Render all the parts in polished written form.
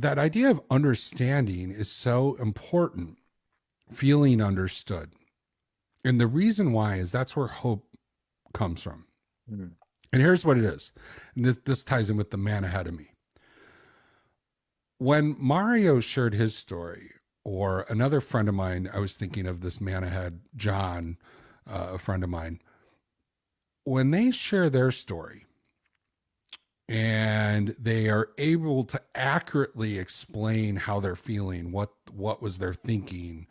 that idea of understanding is so important, feeling understood. And the reason why is that's where hope comes from. Mm. And here's what it is. And this ties in with the man ahead of me. When Mario shared his story, or another friend of mine, I was thinking of this man ahead, John, a friend of mine, when they share their story and they are able to accurately explain how they're feeling, what was their thinking,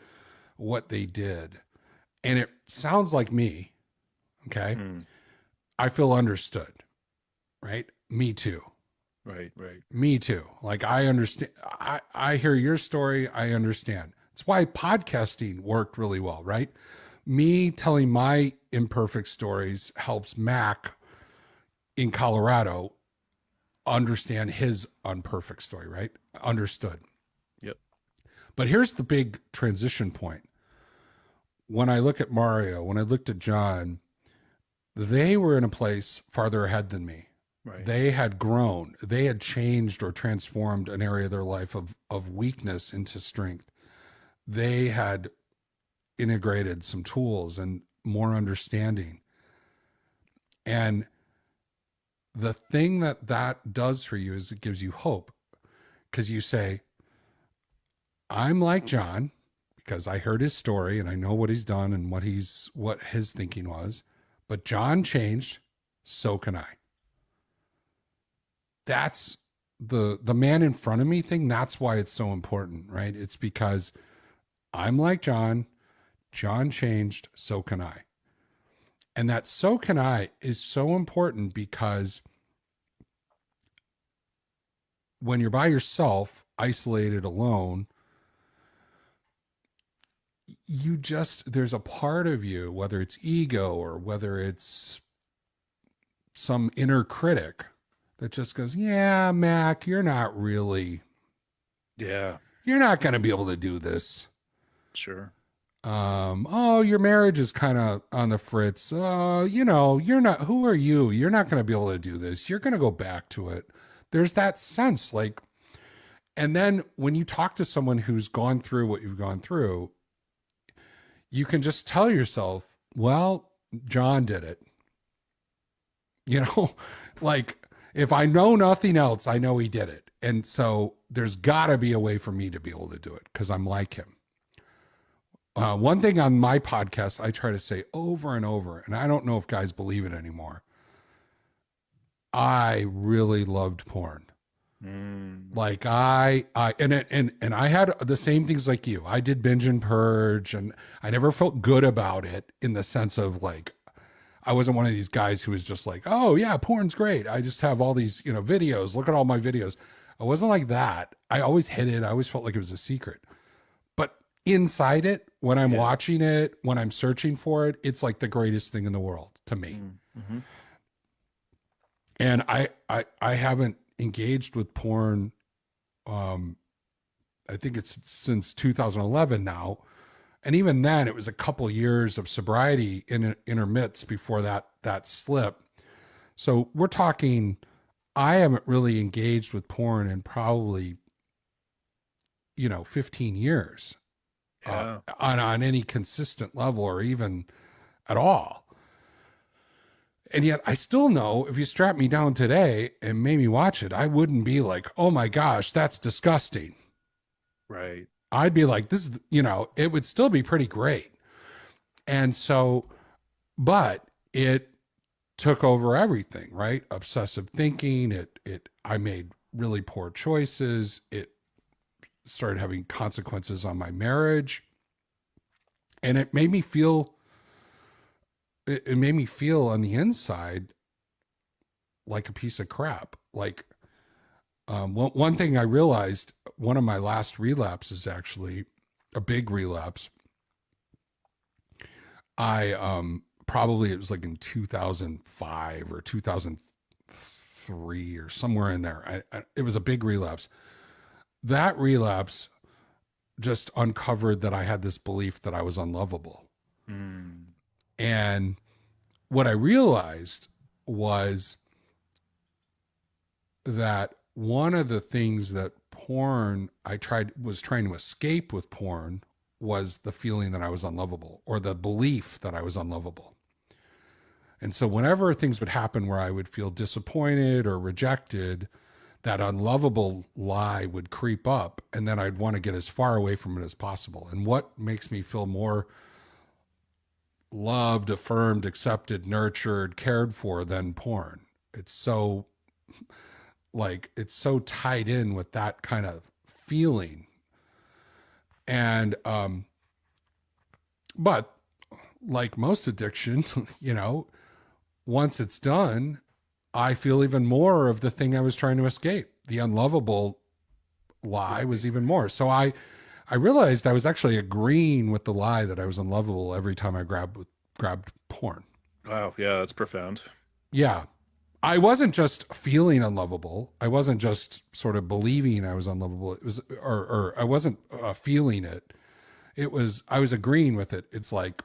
what they did, and it sounds like me, okay? Mm. I feel understood, right? Me too. Right, right. Me too. Like I understand. I hear your story. I understand. It's why podcasting worked really well, right? Me telling my imperfect stories helps Mac in Colorado understand his unperfect story, right? Understood. Yep. But here's the big transition point. When I look at Mario, when I looked at John, they were in a place farther ahead than me. Right. They had grown. They had changed or transformed an area of their life of weakness into strength. They had integrated some tools and more understanding. And the thing that does for you is it gives you hope, because you say, I'm like John because I heard his story and I know what he's done and what his thinking was, but John changed, so can I. That's the man in front of me thing. That's why it's so important, right? It's because I'm like John changed, so can I. And that so can I is so important because when you're by yourself, isolated, alone, there's a part of you, whether it's ego or whether it's some inner critic that just goes, yeah, Mac, you're not really, Yeah, you're not going to be able to do this. sure. Oh, your marriage is kind of on the fritz. You're not, who are you? You're not going to be able to do this. You're going to go back to it. There's that sense like, and then when you talk to someone who's gone through what you've gone through, you can just tell yourself, well, John did it. You know, like if I know nothing else, I know he did it. And so there's got to be a way for me to be able to do it because I'm like him. One thing on my podcast, I try to say over and over, and I don't know if guys believe it anymore. I really loved porn. Like and I had the same things like you. I did binge and purge, and I never felt good about it in the sense of like, I wasn't one of these guys who was just like, oh yeah, porn's great. I just have all these, videos. Look at all my videos. I wasn't like that. I always hid it. I always felt like it was a secret. But inside it, when I'm watching it, when I'm searching for it, it's like the greatest thing in the world to me. Mm-hmm. And I haven't engaged with porn. I think it's since 2011 now. And even then it was a couple years of sobriety intermits before that slip. So we're talking, I haven't really engaged with porn in probably, 15 years Yeah. on any consistent level or even at all. And yet I still know if you strap me down today and made me watch it, I wouldn't be like, oh my gosh, that's disgusting. Right. I'd be like, this is, it would still be pretty great. And so, but it took over everything, right? Obsessive thinking. I made really poor choices. It started having consequences on my marriage. And it made me feel on the inside like a piece of crap. Like, one thing I realized, one of my last relapses, actually a big relapse. Probably it was like in 2005 or 2003 or somewhere in there. It was a big relapse. That relapse just uncovered that I had this belief that I was unlovable. Mm. And what I realized was that one of the things that porn, was trying to escape with porn, was the feeling that I was unlovable, or the belief that I was unlovable. And so whenever things would happen where I would feel disappointed or rejected, that unlovable lie would creep up, and then I'd want to get as far away from it as possible. And what makes me feel more loved, affirmed, accepted, nurtured, cared for than porn? It's so it's so tied in with that kind of feeling. And but like most addiction, you know, once it's done, I feel even more of the thing I was trying to escape. The unlovable lie Right. was even more. So I realized I was actually agreeing with the lie that I was unlovable every time I grabbed porn. Wow. Yeah, that's profound. Yeah. I wasn't just feeling unlovable. I wasn't just sort of believing I was unlovable. It was, or I wasn't feeling it. It was, I was agreeing with it. It's like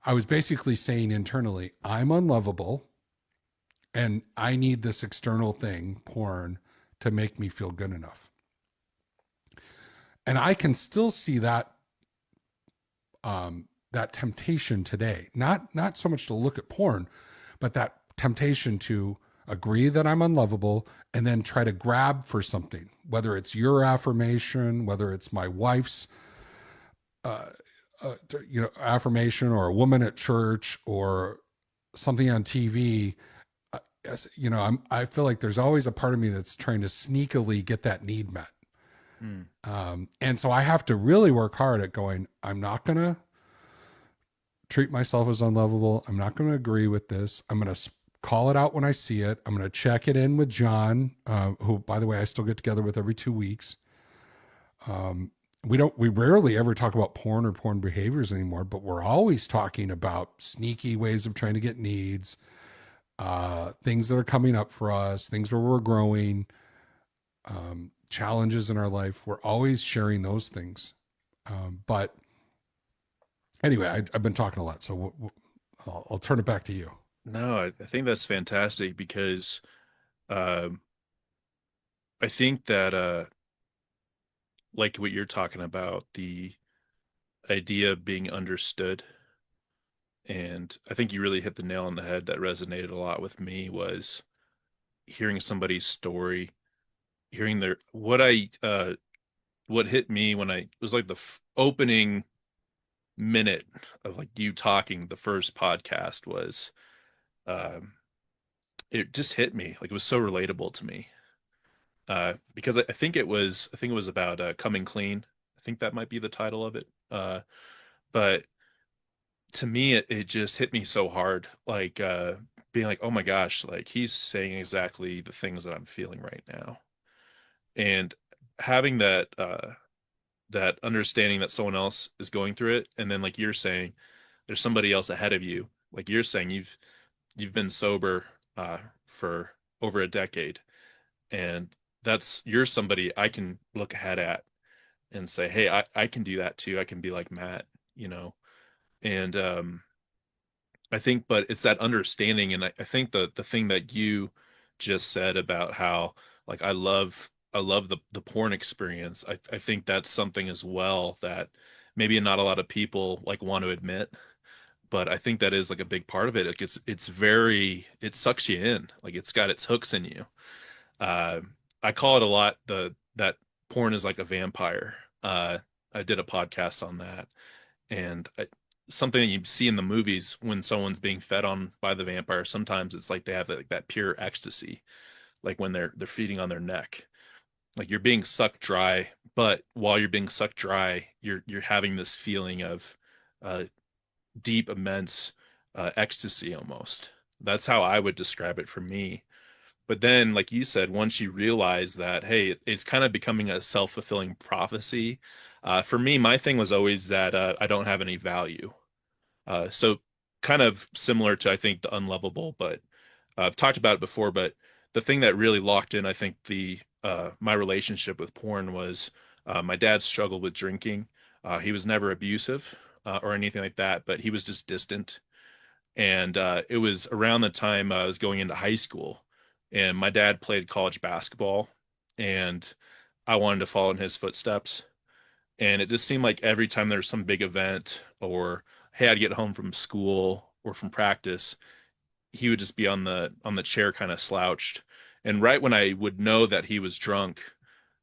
I was basically saying internally, I'm unlovable and I need this external thing, porn, to make me feel good enough. And I can still see that temptation today. Not so much to look at porn, but that temptation to agree that I'm unlovable and then try to grab for something, whether it's your affirmation, whether it's my wife's uh, affirmation, or a woman at church, or something on TV. I feel like there's always a part of me that's trying to sneakily get that need met. Hmm. And so I have to really work hard at going, I'm not going to treat myself as unlovable. I'm not going to agree with this. I'm going to call it out when I see it. I'm going to check it in with John, who, by the way, I still get together with every 2 weeks. We rarely ever talk about porn or porn behaviors anymore, but we're always talking about sneaky ways of trying to get needs, things that are coming up for us, things where we're growing, challenges in our life. We're always sharing those things. But anyway, I've been talking a lot, so I'll turn it back to you. No, I think that's fantastic because um, I think that like what you're talking about, the idea of being understood, and I think you really hit the nail on the head that resonated a lot with me was hearing somebody's story, hearing their what hit me when I was like the f opening minute of like you talking the first podcast was um it just hit me like it was so relatable to me because I think it was about coming clean. I think that might be the title of it. But to me it just hit me so hard like being like, oh my gosh, like he's saying exactly the things that I'm feeling right now. And having that understanding that someone else is going through it, and then like you're saying there's somebody else ahead of you, like you're saying you've been sober for over a decade, and that's you're somebody I can look ahead at and say, hey, I can do that too. I can be like Matt, you know. And I think, but it's that understanding, and I think the thing that you just said about how like I love the porn experience. I think that's something as well that maybe not a lot of people like want to admit, but I think that is like a big part of it. It's very it sucks you in, like it's got its hooks in you. Uh, I call it a lot that porn is like a vampire. I did a podcast on that, and something that you see in the movies when someone's being fed on by the vampire. Sometimes it's like they have like that pure ecstasy, like when they're feeding on their neck, like you're being sucked dry. But while you're being sucked dry, you're having this feeling of uh, deep, immense ecstasy almost. That's how I would describe it for me. But then, like you said, once you realize that, hey, it's kind of becoming a self-fulfilling prophecy. For me, my thing was always that I don't have any value. So kind of similar to, I think, the unlovable, but I've talked about it before. But the thing that really locked in, I think, the my relationship with porn was my dad struggled with drinking. He was never abusive or anything like that, but he was just distant. And it was around the time I was going into high school, and my dad played college basketball, and I wanted to follow in his footsteps. And it just seemed like every time there was some big event or hey, I'd get home from school or from practice, he would just be on the chair kind of slouched. And right when I would know that he was drunk,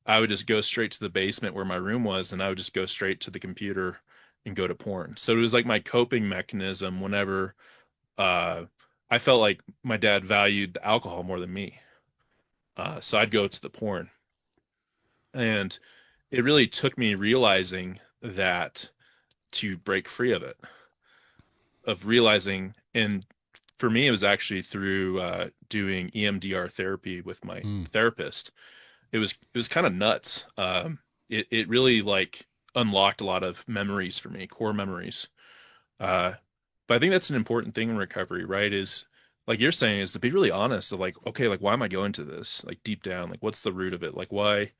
I would just go straight to the basement where my room was and I would just go straight to the computer and go to porn. So it was like my coping mechanism whenever uh I felt like my dad valued the alcohol more than me. So I'd go to the porn. And it really took me realizing that to break free of it, of realizing, and for me, it was actually through doing EMDR therapy with my Mm. therapist. It was kind of nuts. It really like unlocked a lot of memories for me, core memories. Uh, but I think that's an important thing in recovery, right? Is like you're saying, is to be really honest of like, okay, like why am I going to this? Like deep down, like what's the root of it? Like why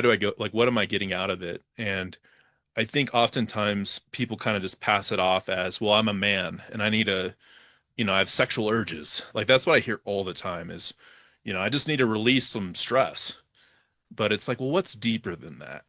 do I go? Like what am I getting out of it? And I think oftentimes people kind of just pass it off as, well, I'm a man and I need a, I have sexual urges. Like that's what I hear all the time is, I just need to release some stress. But it's like, well, what's deeper than that?